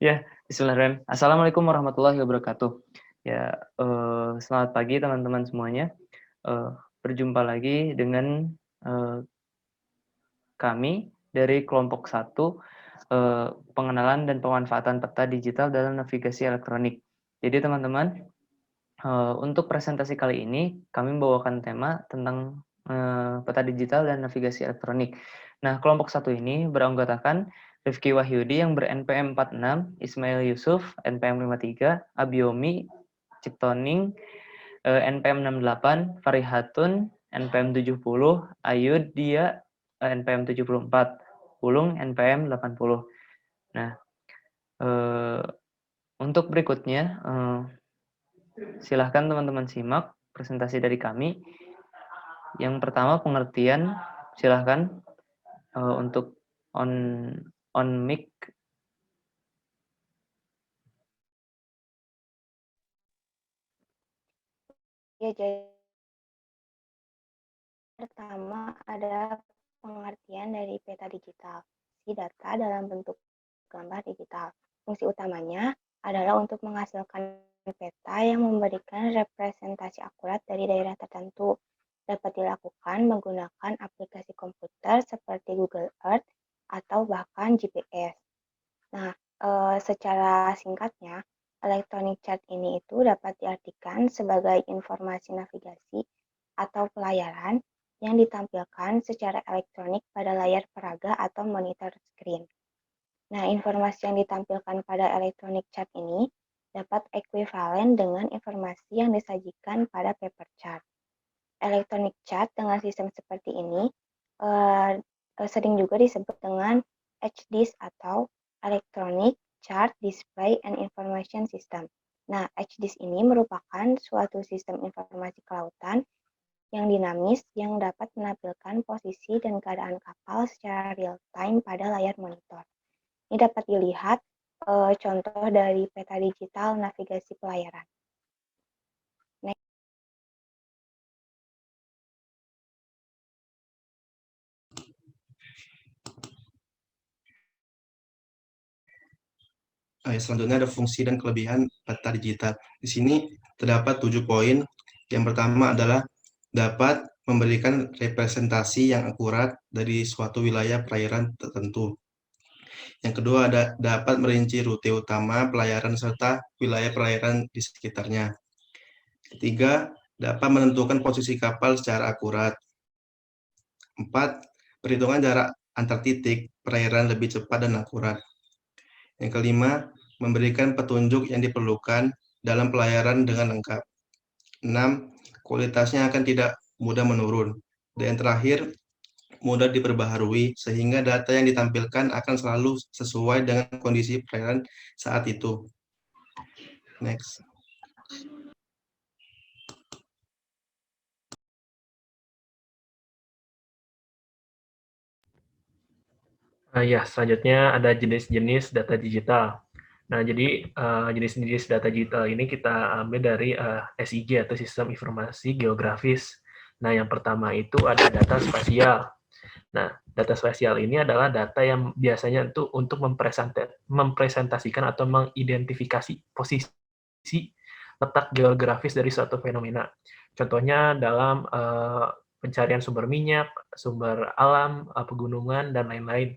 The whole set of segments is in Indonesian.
Ya, bismillahirrahmanirrahim. Assalamualaikum warahmatullahi wabarakatuh. Ya, selamat pagi teman-teman semuanya. Eee, Berjumpa lagi dengan, eee, kami dari kelompok satu, pengenalan dan pemanfaatan peta digital dalam navigasi elektronik. Jadi teman-teman, untuk presentasi kali ini kami membawakan tema tentang, peta digital dan navigasi elektronik. Nah, kelompok satu ini beranggotakan Rifki Wahyudi yang ber-NPM 46, Ismail Yusuf NPM 53, Abiomi Ciptoning NPM 68, Farihatun NPM 70, Ayudia NPM 74, Pulung NPM 80. Nah, eh, untuk berikutnya silahkan teman-teman simak presentasi dari kami. Yang pertama pengertian, silahkan untuk on mic. Ya, jadi pertama ada pengertian dari peta digital. Si data dalam bentuk gambar digital. Fungsi utamanya adalah untuk menghasilkan peta yang memberikan representasi akurat dari daerah tertentu. Dapat dilakukan menggunakan aplikasi komputer seperti Google Earth atau bahkan GPS. Nah, secara singkatnya, electronic chart ini itu dapat diartikan sebagai informasi navigasi atau pelayaran yang ditampilkan secara elektronik pada layar peraga atau monitor screen. Nah, informasi yang ditampilkan pada electronic chart ini dapat ekuivalen dengan informasi yang disajikan pada paper chart. Electronic chart dengan sistem seperti ini sering juga disebut dengan HDIS atau Electronic Chart Display and Information System. Nah, HDIS ini merupakan suatu sistem informasi kelautan yang dinamis yang dapat menampilkan posisi dan keadaan kapal secara real time pada layar monitor. Ini dapat dilihat contoh dari peta digital navigasi pelayaran. Selanjutnya ada fungsi dan kelebihan peta digital. Di sini terdapat 7 poin. Yang pertama adalah dapat memberikan representasi yang akurat dari suatu wilayah perairan tertentu. Yang kedua dapat merinci rute utama pelayaran serta wilayah perairan di sekitarnya. Ketiga, dapat menentukan posisi kapal secara akurat. 4, perhitungan jarak antar titik perairan lebih cepat dan akurat. Yang kelima, memberikan petunjuk yang diperlukan dalam pelayaran dengan lengkap. 6, kualitasnya akan tidak mudah menurun. Dan yang terakhir, mudah diperbaharui sehingga data yang ditampilkan akan selalu sesuai dengan kondisi perairan saat itu. Next. Ya, selanjutnya ada jenis-jenis data digital. Nah, jadi jenis-jenis data digital ini kita ambil dari SIG atau Sistem Informasi Geografis. Nah, yang pertama itu ada data spasial. Nah, data spasial ini adalah data yang biasanya untuk mempresentasikan atau mengidentifikasi posisi letak geografis dari suatu fenomena. Contohnya dalam pencarian sumber minyak, sumber alam, pegunungan, dan lain-lain.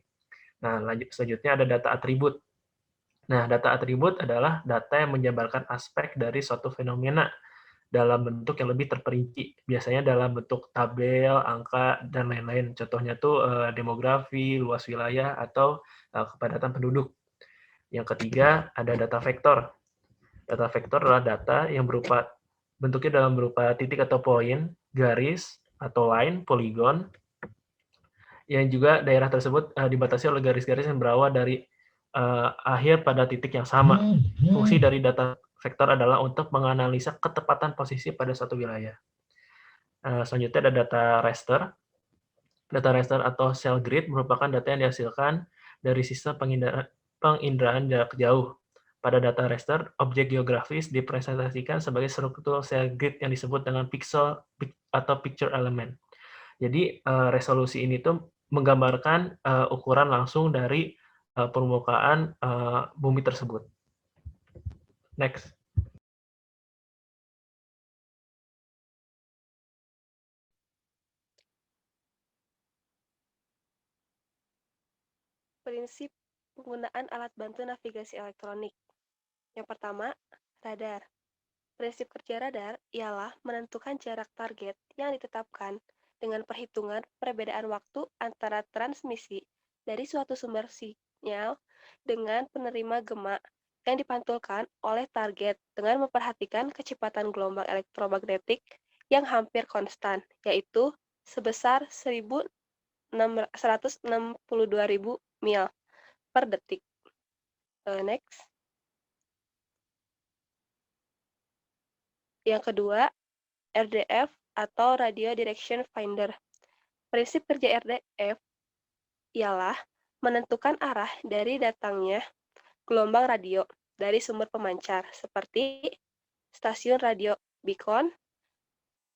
Nah, selanjutnya ada data atribut. Nah, data atribut adalah data yang menjabarkan aspek dari suatu fenomena dalam bentuk yang lebih terperinci, biasanya dalam bentuk tabel, angka, dan lain-lain. Contohnya tuh demografi, luas wilayah, atau kepadatan penduduk. Yang ketiga, ada data vektor. Data vektor adalah data yang bentuknya dalam berupa titik atau poin, garis, atau line, poligon, yang juga daerah tersebut dibatasi oleh garis-garis yang berawal dari akhir pada titik yang sama. Fungsi dari data vektor adalah untuk menganalisa ketepatan posisi pada suatu wilayah. Selanjutnya ada data raster. Data raster atau cell grid merupakan data yang dihasilkan dari sistem penginderaan jarak jauh. Pada data raster, objek geografis dipresentasikan sebagai struktur cell grid yang disebut dengan pixel atau picture element. Jadi resolusi ini tuh menggambarkan ukuran langsung dari permukaan bumi tersebut. Next. Prinsip penggunaan alat bantu navigasi elektronik. Yang pertama, radar. Prinsip kerja radar ialah menentukan jarak target yang ditetapkan dengan perhitungan perbedaan waktu antara transmisi dari suatu sumber sinyal dengan penerima gema yang dipantulkan oleh target dengan memperhatikan kecepatan gelombang elektromagnetik yang hampir konstan, yaitu sebesar 162.000 mil per detik. Next. Yang kedua, RDF atau Radio Direction Finder. Prinsip kerja RDF ialah menentukan arah dari datangnya gelombang radio dari sumber pemancar seperti stasiun radio beacon,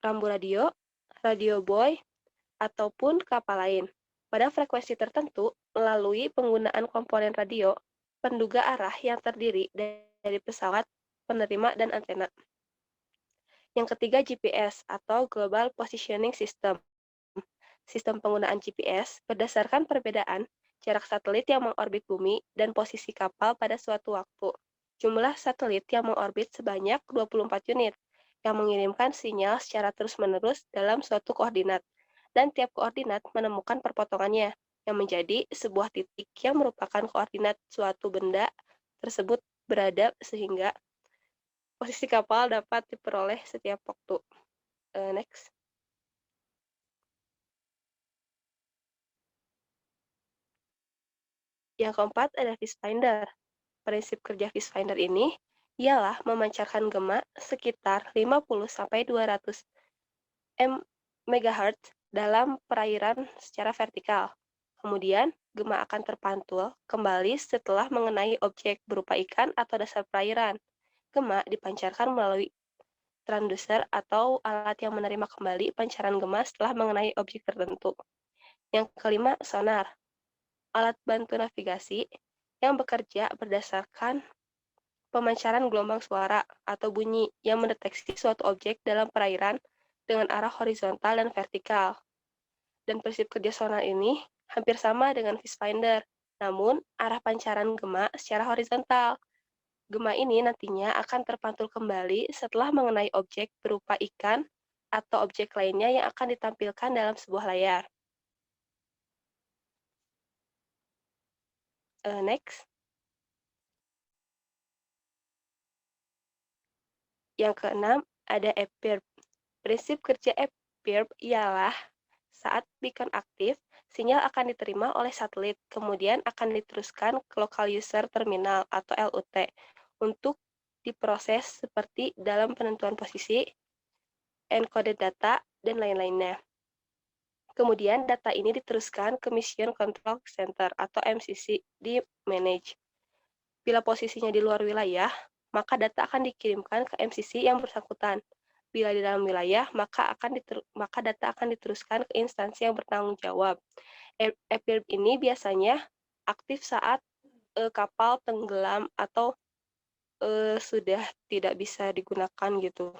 rambu radio, radio buoy, ataupun kapal lain pada frekuensi tertentu melalui penggunaan komponen radio penduga arah yang terdiri dari pesawat, penerima, dan antena. Yang ketiga, GPS atau Global Positioning System. Sistem penggunaan GPS berdasarkan perbedaan jarak satelit yang mengorbit bumi dan posisi kapal pada suatu waktu. Jumlah satelit yang mengorbit sebanyak 24 unit, yang mengirimkan sinyal secara terus-menerus dalam suatu koordinat, dan tiap koordinat menemukan perpotongannya, yang menjadi sebuah titik yang merupakan koordinat suatu benda tersebut berada sehingga posisi kapal dapat diperoleh setiap waktu. Next. Yang keempat ada Fishfinder. Prinsip kerja Fishfinder ini ialah memancarkan gema sekitar 50-200 MHz dalam perairan secara vertikal. Kemudian, gema akan terpantul kembali setelah mengenai objek berupa ikan atau dasar perairan. Gema dipancarkan melalui transducer atau alat yang menerima kembali pancaran gema setelah mengenai objek tertentu. Yang kelima, sonar. Alat bantu navigasi yang bekerja berdasarkan pemancaran gelombang suara atau bunyi yang mendeteksi suatu objek dalam perairan dengan arah horizontal dan vertikal. Dan prinsip kerja sonar ini hampir sama dengan Fishfinder, namun arah pancaran gema secara horizontal. Gema ini nantinya akan terpantul kembali setelah mengenai objek berupa ikan atau objek lainnya yang akan ditampilkan dalam sebuah layar. Next. Yang keenam, ada EPIRB. Prinsip kerja EPIRB ialah saat beacon aktif, sinyal akan diterima oleh satelit, kemudian akan diteruskan ke local user terminal atau LUT untuk diproses seperti dalam penentuan posisi, encoded data, dan lain-lainnya. Kemudian data ini diteruskan ke Mission Control Center atau MCC di manage. Bila posisinya di luar wilayah, maka data akan dikirimkan ke MCC yang bersangkutan. Bila di dalam wilayah, maka data akan diteruskan ke instansi yang bertanggung jawab. EPIRB ini biasanya aktif saat kapal tenggelam atau sudah tidak bisa digunakan gitu.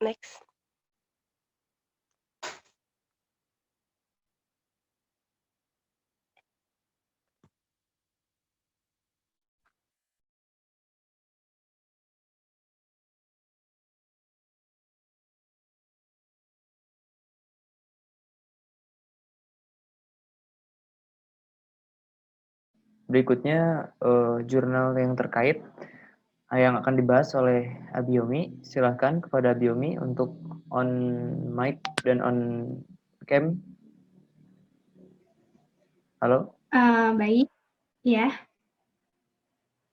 Next. Berikutnya jurnal yang terkait yang akan dibahas oleh Abiomi. Silahkan kepada Abiomi untuk on mic dan on cam. Halo? Baik, ya.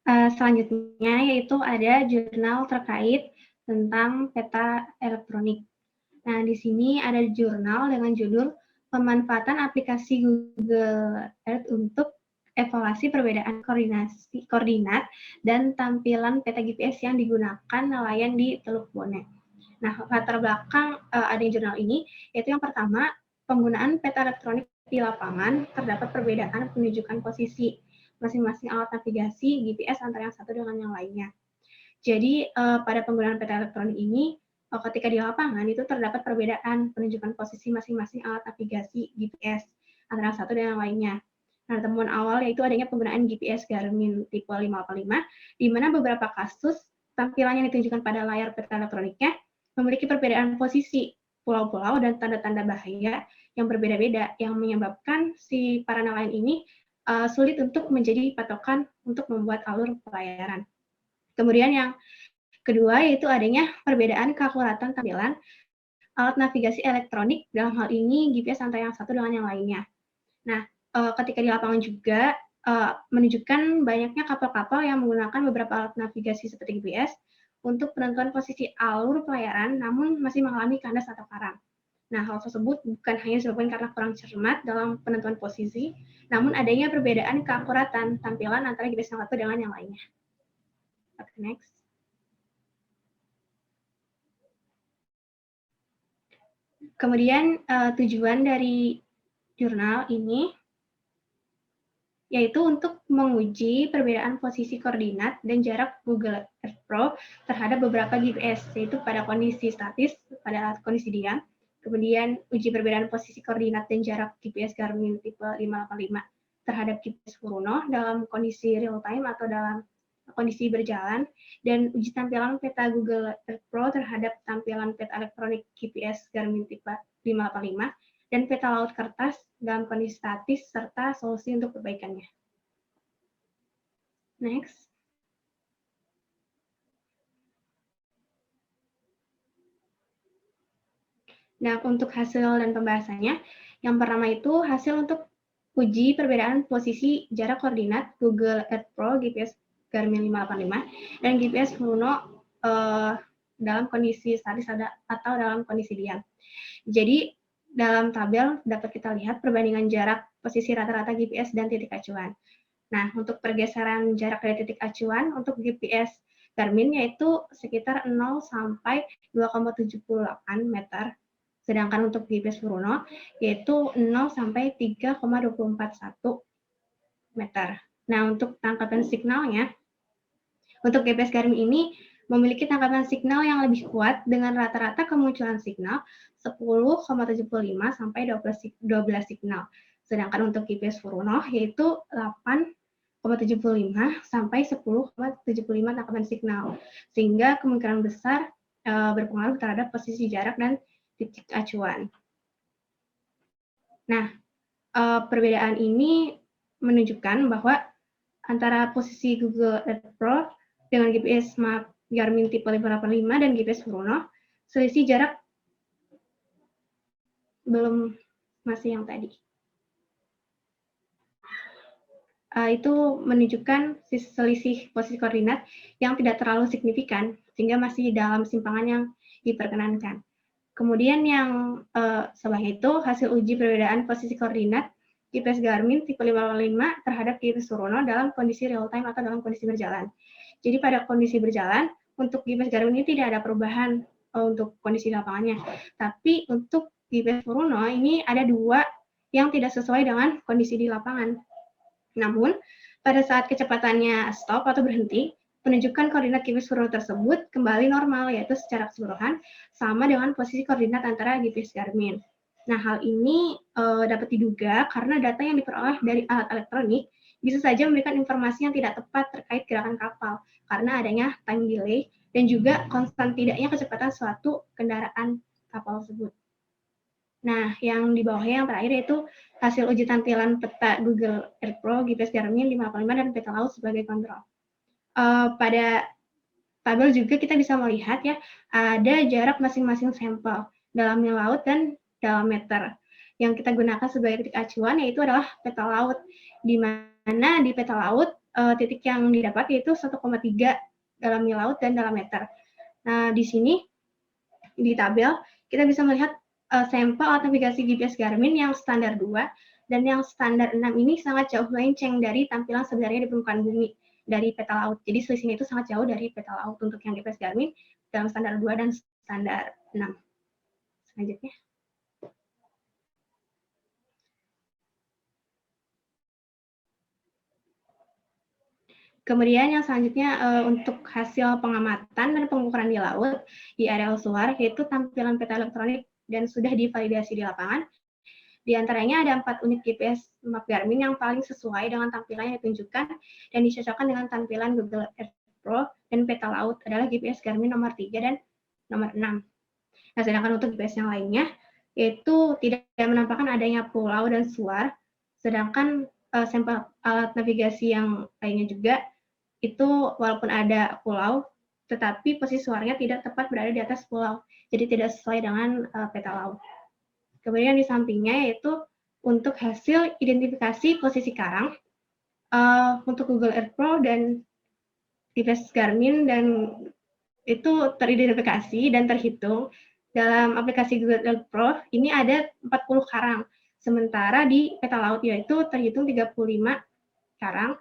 Selanjutnya yaitu ada jurnal terkait tentang peta elektronik. Nah, di sini ada jurnal dengan judul Pemanfaatan aplikasi Google Earth untuk evaluasi perbedaan koordinat dan tampilan peta GPS yang digunakan nelayan di Teluk Bone. Nah, latar belakang adanya jurnal ini yaitu yang pertama, penggunaan peta elektronik di lapangan terdapat perbedaan penunjukan posisi masing-masing alat navigasi GPS antara yang satu dengan yang lainnya. Jadi pada penggunaan peta elektronik ini, ketika di lapangan itu terdapat perbedaan penunjukan posisi masing-masing alat navigasi GPS antara satu dan yang lainnya. Nah, temuan awal yaitu adanya penggunaan GPS Garmin tipe 585, di mana beberapa kasus tampilan yang ditunjukkan pada layar peta elektroniknya memiliki perbedaan posisi pulau-pulau dan tanda-tanda bahaya yang berbeda-beda, yang menyebabkan si para nelayan ini sulit untuk menjadi patokan untuk membuat alur pelayaran. Kemudian yang kedua yaitu adanya perbedaan keakuratan tampilan alat navigasi elektronik, dalam hal ini GPS antara yang satu dengan yang lainnya. Nah, ketika di lapangan juga menunjukkan banyaknya kapal-kapal yang menggunakan beberapa alat navigasi seperti GPS untuk penentuan posisi alur pelayaran, namun masih mengalami kandas atau karang. Nah, hal tersebut bukan hanya disebabkan karena kurang cermat dalam penentuan posisi, namun adanya perbedaan keakuratan tampilan antara GPS yang satu dengan yang lainnya. Okay, next. Kemudian tujuan dari jurnal ini yaitu untuk menguji perbedaan posisi koordinat dan jarak Google Earth Pro terhadap beberapa GPS, yaitu pada kondisi statis, pada kondisi diam, kemudian uji perbedaan posisi koordinat dan jarak GPS Garmin tipe 585 terhadap GPS Furuno dalam kondisi real time atau dalam kondisi berjalan, dan uji tampilan peta Google Earth Pro terhadap tampilan peta elektronik GPS Garmin tipe 585 dan peta laut kertas dalam kondisi statis, serta solusi untuk perbaikannya. Next. Nah, untuk hasil dan pembahasannya, yang pertama itu hasil untuk uji perbedaan posisi jarak koordinat Google Earth Pro GPS Garmin 585 dan GPS Furuno dalam kondisi statis atau dalam kondisi diam. Jadi, dalam tabel dapat kita lihat perbandingan jarak posisi rata-rata GPS dan titik acuan. Nah, untuk pergeseran jarak dari titik acuan untuk GPS Garmin yaitu sekitar 0 sampai 2,78 meter. Sedangkan untuk GPS Furuno yaitu 0 sampai 3,241 meter. Nah, untuk tangkapan signalnya, untuk GPS Garmin ini memiliki tangkapan signal yang lebih kuat dengan rata-rata kemunculan signal 10,75 sampai 12 signal. Sedangkan untuk GPS Furuno yaitu 8,75 sampai 10,75 tangkapan signal. Sehingga kemungkinan besar berpengaruh terhadap posisi jarak dan titik acuan. Nah, perbedaan ini menunjukkan bahwa antara posisi Google Earth Pro dengan GPS Garmin tipe 585 dan GPS Furuno, selisih jarak belum masih yang tadi. Itu menunjukkan selisih posisi koordinat yang tidak terlalu signifikan, sehingga masih dalam simpangan yang diperkenankan. Kemudian yang selanjutnya itu hasil uji perbedaan posisi koordinat GPS Garmin tipe 585 terhadap GPS Furuno dalam kondisi real time atau dalam kondisi berjalan. Jadi pada kondisi berjalan, untuk GPS Garmin ini tidak ada perubahan untuk kondisi lapangannya. Tapi untuk GPS Furuno ini ada dua yang tidak sesuai dengan kondisi di lapangan. Namun, pada saat kecepatannya stop atau berhenti, penunjukan koordinat GPS Furuno tersebut kembali normal, yaitu secara keseluruhan sama dengan posisi koordinat antara GPS Garmin. Nah, hal ini dapat diduga karena data yang diperoleh dari alat elektronik bisa saja memberikan informasi yang tidak tepat terkait gerakan kapal, karena adanya time delay dan juga konstan tidaknya kecepatan suatu kendaraan kapal tersebut. Nah, yang di bawahnya yang terakhir yaitu hasil uji tampilan peta Google Earth Pro, GPS Garmin 585 dan peta laut sebagai kontrol. Pada tabel juga kita bisa melihat ya, ada jarak masing-masing sampel dalam mil laut dan dalam meter. Yang kita gunakan sebagai titik acuan yaitu adalah peta laut, di mana di peta laut titik yang didapat yaitu 1,3 dalam mil laut dan dalam meter. Nah, di sini di tabel kita bisa melihat sampel alat navigasi GPS Garmin yang standar 2 dan yang standar 6 ini sangat jauh melenceng dari tampilan sebenarnya di permukaan bumi dari peta laut. Jadi selisihnya itu sangat jauh dari peta laut untuk yang GPS Garmin dalam standar 2 dan standar 6. Selanjutnya. Kemudian yang selanjutnya untuk hasil pengamatan dan pengukuran di laut di areal luar, yaitu tampilan peta elektronik dan sudah divalidasi di lapangan. Di antaranya ada 4 unit GPS map Garmin yang paling sesuai dengan tampilan yang ditunjukkan dan dicocokkan dengan tampilan Google Earth Pro, dan peta laut adalah GPS Garmin nomor 3 dan nomor 6. Nah, sedangkan untuk GPS yang lainnya, yaitu tidak menampakkan adanya pulau dan suar, sedangkan sampel alat navigasi yang lainnya juga, itu walaupun ada pulau, tetapi posisi suaranya tidak tepat berada di atas pulau, jadi tidak sesuai dengan peta laut. Kemudian di sampingnya yaitu untuk hasil identifikasi posisi karang, untuk Google Earth Pro dan GPS Garmin, dan itu teridentifikasi dan terhitung dalam aplikasi Google Earth Pro ini ada 40 karang, sementara di peta laut yaitu terhitung 35 karang,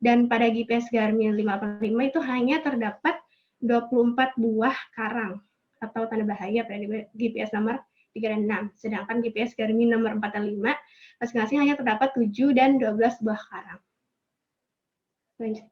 dan pada GPS Garmin 585 itu hanya terdapat 24 buah karang atau tanda bahaya pada GPS nomor 3 dan 6, sedangkan GPS Garmin nomor 4 dan 5 masing-masing hanya terdapat 7 dan 12 buah karang. Lanjut.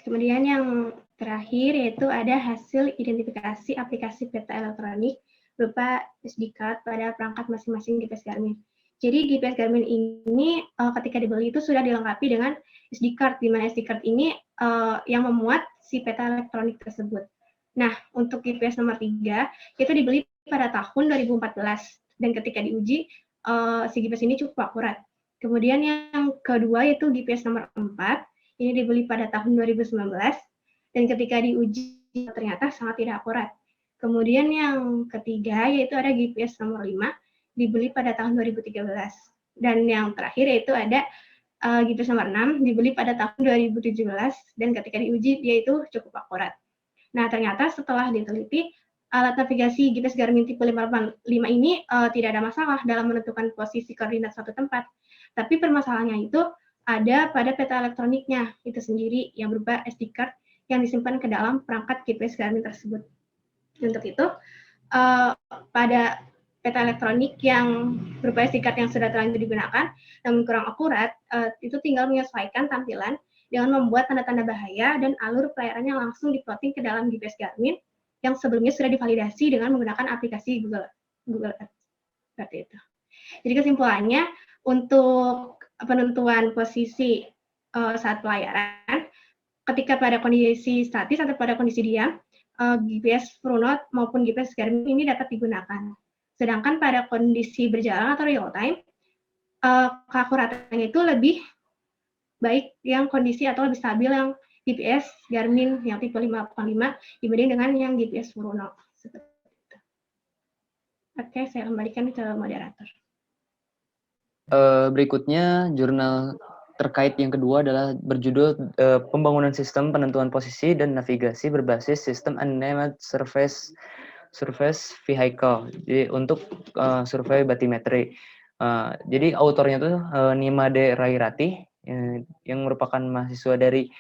Kemudian yang terakhir yaitu ada hasil identifikasi aplikasi peta elektronik berupa SD card pada perangkat masing-masing GPS Garmin. Jadi GPS Garmin ini ketika dibeli itu sudah dilengkapi dengan SD card, di mana SD card ini yang memuat si peta elektronik tersebut. Nah, untuk GPS nomor 3 itu dibeli pada tahun 2014 dan ketika diuji si GPS ini cukup akurat. Kemudian yang kedua yaitu GPS nomor 4, ini dibeli pada tahun 2019 dan ketika diuji ternyata sangat tidak akurat. Kemudian yang ketiga yaitu ada GPS nomor 5, dibeli pada tahun 2013. Dan yang terakhir yaitu ada GPS nomor 6, dibeli pada tahun 2017 dan ketika diuji dia itu cukup akurat. Nah, ternyata setelah diteliti, alat navigasi GPS Garmin tipe 585 ini tidak ada masalah dalam menentukan posisi koordinat suatu tempat. Tapi permasalahannya itu ada pada peta elektroniknya itu sendiri yang berupa SD card yang disimpan ke dalam perangkat GPS Garmin tersebut. Untuk itu, pada peta elektronik yang berupa SD card yang sudah terlanjur digunakan, namun kurang akurat, itu tinggal menyesuaikan tampilan dengan membuat tanda-tanda bahaya dan alur pelayarannya langsung diplotting ke dalam GPS Garmin yang sebelumnya sudah divalidasi dengan menggunakan aplikasi Google Earth. Seperti itu. Jadi kesimpulannya, untuk penentuan posisi saat pelayaran, ketika pada kondisi statis atau pada kondisi diam, GPS Pronote maupun GPS Garmin ini dapat digunakan. Sedangkan pada kondisi berjalan atau real time, keakuratannya itu lebih baik yang kondisi atau lebih stabil yang GPS Garmin yang tipe 585 dibanding dengan yang GPS Pronote. Seperti itu. Oke, saya kembalikan ke moderator. Berikutnya jurnal terkait yang kedua adalah berjudul Pembangunan Sistem Penentuan Posisi dan Navigasi Berbasis Sistem Unmanned Surface Vehicle. Jadi untuk survei batimetri. Jadi autornya itu Nimade Rairati yang merupakan mahasiswa dari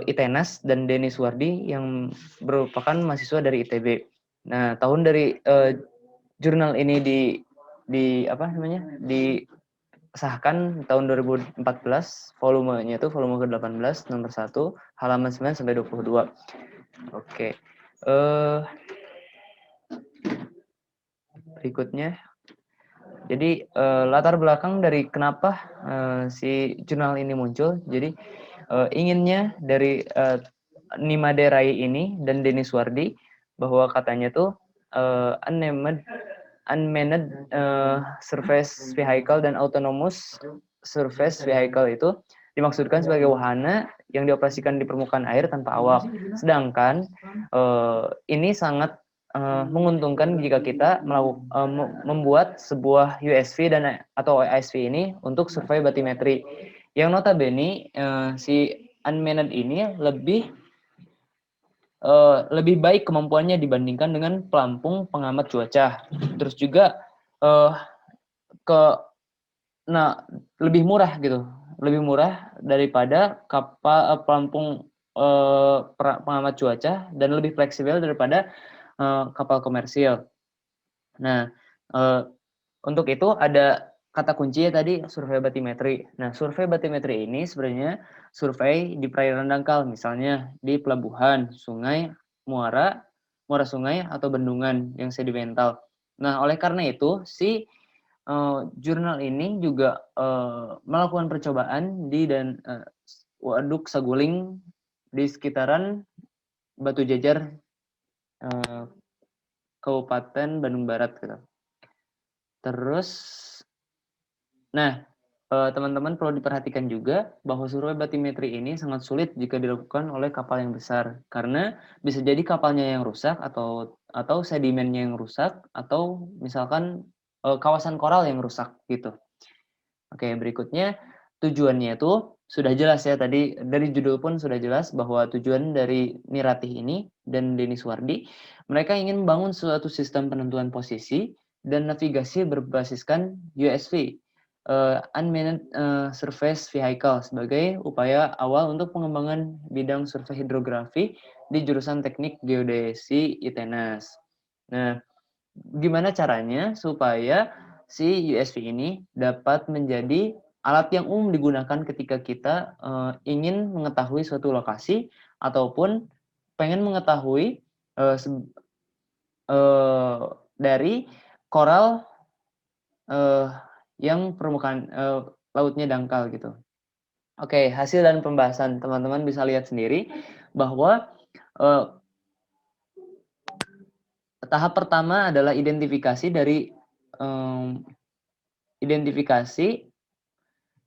ITENAS dan Denis Wardi yang merupakan mahasiswa dari ITB. Nah, tahun dari jurnal ini disahkan tahun 2014, volumenya itu volume ke-18 nomor 1 halaman 9 sampai 22. Oke. Berikutnya. Jadi latar belakang dari kenapa si jurnal ini muncul. Jadi inginnya dari Nimade Rai ini dan Denis Wardi bahwa katanya tuh unmanned surface vehicle dan autonomous surface vehicle itu dimaksudkan sebagai wahana yang dioperasikan di permukaan air tanpa awak. Sedangkan ini sangat menguntungkan jika kita membuat sebuah USV atau ISV ini untuk survei batimetri. Yang notabene si unmanned ini lebih baik kemampuannya dibandingkan dengan pelampung pengamat cuaca. Terus juga lebih murah gitu, lebih murah daripada kapal pelampung pengamat cuaca dan lebih fleksibel daripada kapal komersil. Nah, Untuk itu ada kata kunci ya tadi, survei batimetri. Nah, survei batimetri ini sebenarnya survei di perairan dangkal, misalnya di pelabuhan, sungai, muara sungai atau bendungan yang sedimental. Nah, oleh karena itu jurnal ini juga melakukan percobaan di waduk Saguling di sekitaran Batu Jajar, Kabupaten Bandung Barat gitu. Terus, nah, teman-teman perlu diperhatikan juga bahwa survei batimetri ini sangat sulit jika dilakukan oleh kapal yang besar, karena bisa jadi kapalnya yang rusak atau sedimennya yang rusak atau misalkan kawasan koral yang rusak gitu. Oke, berikutnya tujuannya itu sudah jelas ya, tadi dari judul pun sudah jelas bahwa tujuan dari Niratih ini dan Denny Suwardi, mereka ingin membangun suatu sistem penentuan posisi dan navigasi berbasiskan USV, Unmanned Surface Vehicle, sebagai upaya awal untuk pengembangan bidang survei hidrografi di jurusan teknik geodesi ITENAS. Nah, gimana caranya supaya si USV ini dapat menjadi alat yang umum digunakan ketika kita ingin mengetahui suatu lokasi ataupun pengen mengetahui dari koral yang permukaan lautnya dangkal gitu. Oke, hasil dan pembahasan teman-teman bisa lihat sendiri bahwa tahap pertama adalah identifikasi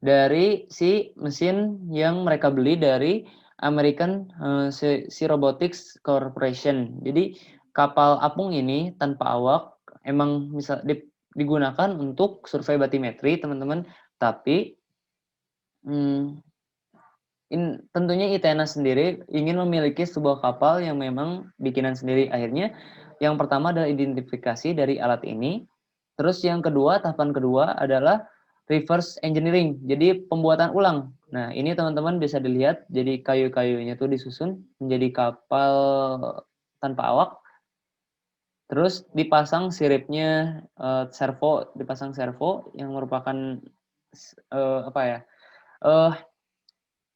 dari si mesin yang mereka beli dari American Sea Robotics Corporation. Jadi kapal apung ini tanpa awak emang bisa digunakan untuk survei batimetri, teman-teman. Tapi tentunya ITENAS sendiri ingin memiliki sebuah kapal yang memang bikinan sendiri. Akhirnya yang pertama adalah identifikasi dari alat ini. Terus yang kedua, tahapan kedua adalah reverse engineering, jadi pembuatan ulang. Nah, ini teman-teman bisa dilihat, jadi kayu-kayunya tuh disusun menjadi kapal tanpa awak. Terus dipasang siripnya, dipasang servo yang merupakan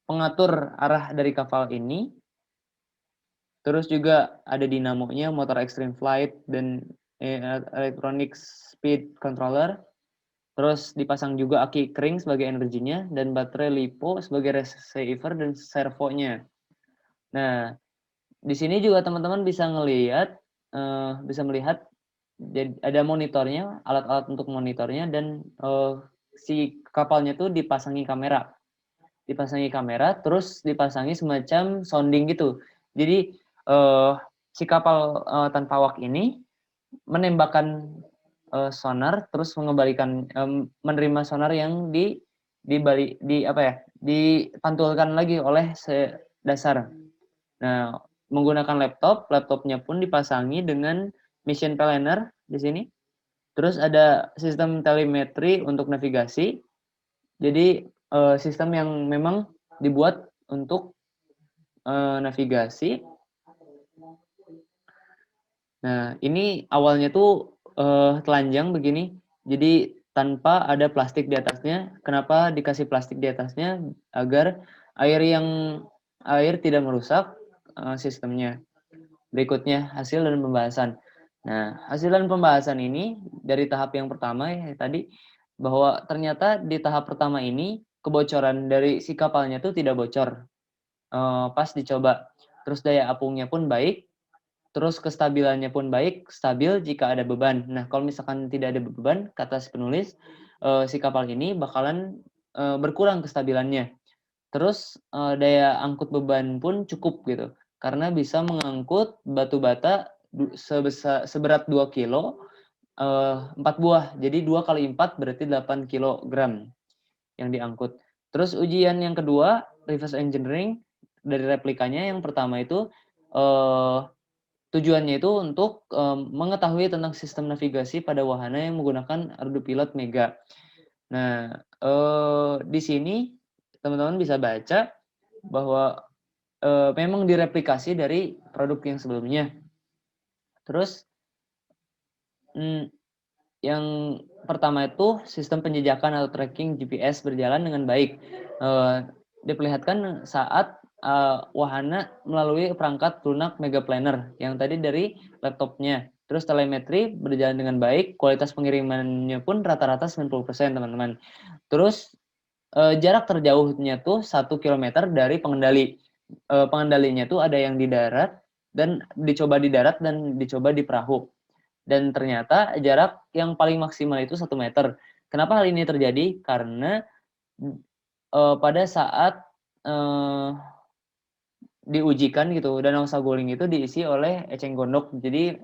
pengatur arah dari kapal ini. Terus juga ada dinamonya, motor extreme flight, dan electronic speed controller. Terus dipasang juga aki kering sebagai energinya dan baterai LiPo sebagai receiver dan servonya. Nah, di sini juga teman-teman bisa melihat jadi ada monitornya, alat-alat untuk monitornya, dan si kapalnya tuh dipasangi kamera, terus dipasangi semacam sounding gitu. Jadi si kapal tanpa awak ini menembakkan sonar, terus mengembalikan menerima sonar yang dipantulkan lagi oleh dasar. Nah, menggunakan laptopnya pun dipasangi dengan mission planner di sini. Terus ada sistem telemetri untuk navigasi. Jadi sistem yang memang dibuat untuk navigasi. Nah, ini awalnya tuh telanjang begini, jadi tanpa ada plastik di atasnya. Kenapa dikasih plastik di atasnya? Agar air tidak merusak sistemnya. Berikutnya, hasil dan pembahasan. Nah, hasil dan pembahasan ini dari tahap yang pertama ya tadi, bahwa ternyata di tahap pertama ini kebocoran dari si kapalnya tuh tidak bocor pas dicoba. Terus daya apungnya pun baik, terus kestabilannya pun baik, stabil jika ada beban. Nah, kalau misalkan tidak ada beban, kata si penulis, si kapal ini bakalan berkurang kestabilannya. Terus daya angkut beban pun cukup gitu, karena bisa mengangkut batu bata seberat 2 kilo, 4 buah. Jadi 2 kali 4 berarti 8 kilogram yang diangkut. Terus ujian yang kedua, reverse engineering dari replikanya. Yang pertama itu tujuannya itu untuk mengetahui tentang sistem navigasi pada wahana yang menggunakan ArduPilot Mega. Nah, di sini teman-teman bisa baca bahwa memang direplikasi dari produk yang sebelumnya. Terus yang pertama itu sistem penjejakan atau tracking GPS berjalan dengan baik. Diperlihatkan saat wahana melalui perangkat lunak Mega Planner yang tadi dari laptopnya. Terus telemetri berjalan dengan baik, kualitas pengirimannya pun rata-rata 90% teman-teman. Terus jarak terjauhnya tuh 1 km dari pengendali. Pengendalinya tuh ada yang di darat dan dicoba di darat dan dicoba di perahu. Dan ternyata jarak yang paling maksimal itu 1 meter. Kenapa hal ini terjadi? Karena pada saat diujikan gitu, Danau Saguling itu diisi oleh eceng gondok, jadi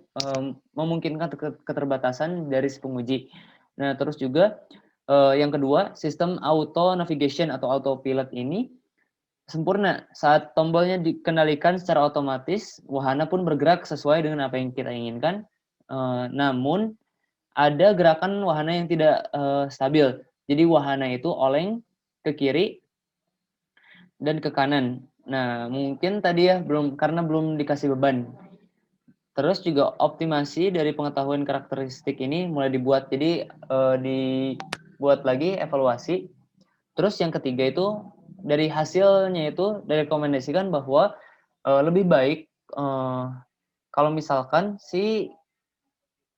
memungkinkan keterbatasan dari si penguji. Nah, terus juga yang kedua, sistem auto navigation atau autopilot ini sempurna. Saat tombolnya dikendalikan secara otomatis, wahana pun bergerak sesuai dengan apa yang kita inginkan. Namun ada gerakan wahana yang tidak stabil. Jadi wahana itu oleng ke kiri dan ke kanan. Nah, mungkin tadi ya karena belum dikasih beban. Terus juga optimasi dari pengetahuan karakteristik ini mulai dibuat. Jadi dibuat lagi evaluasi. Terus yang ketiga itu dari hasilnya itu direkomendasikan bahwa lebih baik kalau misalkan si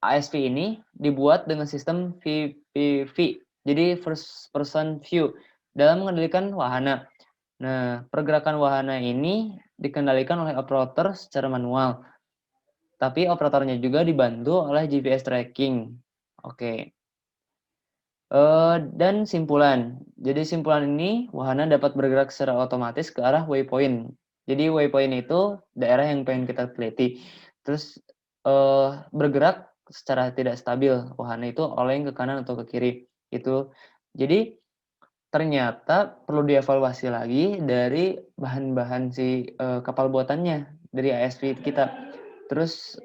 ASV ini dibuat dengan sistem VPV, jadi first person view dalam mengendalikan wahana. Nah, pergerakan wahana ini dikendalikan oleh operator secara manual, tapi operatornya juga dibantu oleh GPS tracking. Oke. Dan simpulan. Jadi simpulan ini wahana dapat bergerak secara otomatis ke arah waypoint. Jadi waypoint itu daerah yang pengen kita teliti. Terus bergerak secara tidak stabil. Wahana itu oleng ke kanan atau ke kiri. Itu. Jadi ternyata perlu dievaluasi lagi dari bahan-bahan si kapal buatannya dari ASV kita. Terus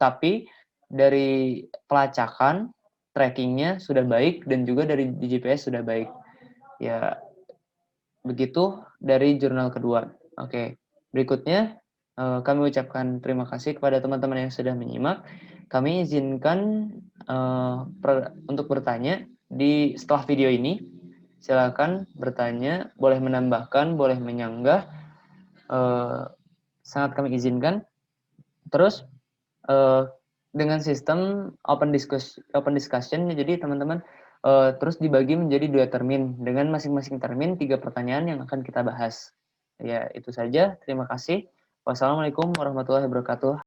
tapi dari pelacakan trackingnya sudah baik dan juga dari GPS sudah baik. Ya begitu dari jurnal kedua. Oke, berikutnya kami ucapkan terima kasih kepada teman-teman yang sudah menyimak. Kami izinkan untuk bertanya setelah video ini. Silakan bertanya, boleh menambahkan, boleh menyanggah. Sangat kami izinkan. Terus dengan sistem open discussion, jadi teman-teman terus dibagi menjadi 2 termin dengan masing-masing termin 3 pertanyaan yang akan kita bahas. Ya, itu saja. Terima kasih. Wassalamualaikum warahmatullahi wabarakatuh.